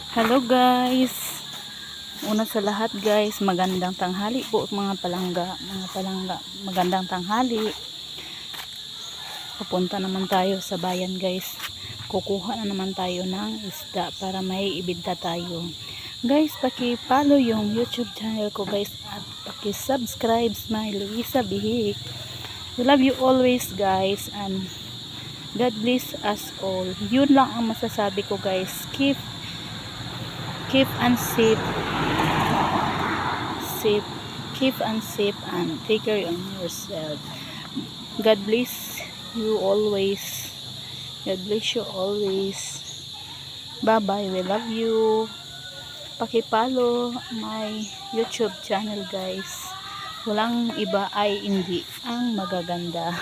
Hello guys. Una sa lahat guys, magandang tanghali po mga palangga, magandang tanghali. Pupunta naman tayo sa bayan guys. Kukuha na naman tayo ng isda para may ibenta tayo. Guys, paki-follow yung YouTube channel ko guys at paki-subscribe my Luisa Bihik. We love you always guys and God bless us all. Yun lang ang masasabi ko guys. Keep and safe and take care on yourself. God bless you always. God bless you always. Bye bye. We love you. Paki-follow my YouTube channel guys. Walang iba ay hindi ang magaganda.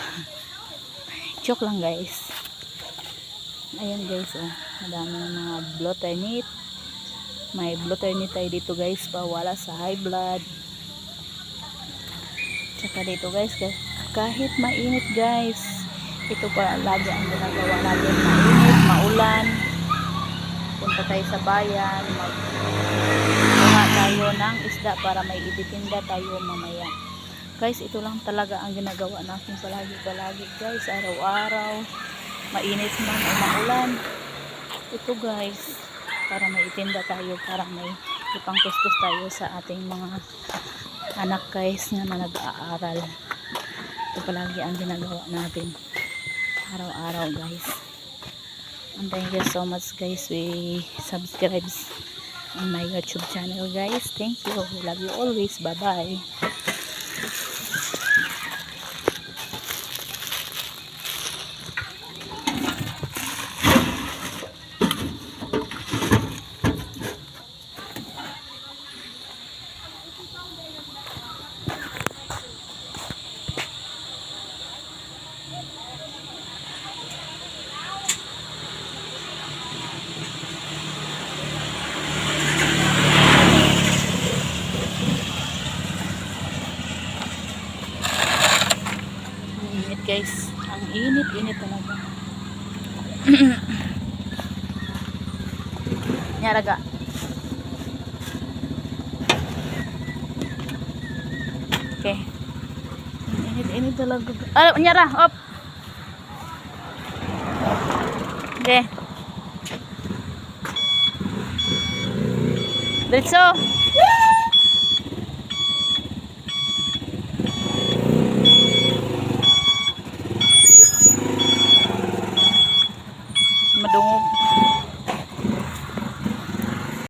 Joke lang guys. Ayan guys, oh. Madami ng mga blotter-net. May blotter-net tayo dito guys, pawala sa high blood. Tsaka dito guys, kahit mainit guys, ito pa lagi ang ginagawa natin. Mainit, maulan, punta tayo sa bayan, magkuha tayo ng isda para may ititinda tayo mamaya. Guys, ito lang talaga ang ginagawa natin palagi guys, araw-araw, mainit man o maulan. Ito guys, para may itinda tayo, para may ipangkustos tayo sa ating mga anak guys na nag-aaral. Ito palagi ang ginagawa natin araw-araw guys. And thank you so much guys, we subscribe on my YouTube channel guys. Thank you, we love you always. Bye bye. Guys, ang init talaga. Nyaraga. Okay. Init talaga. Ah, nyara, op. Okay. Diretso.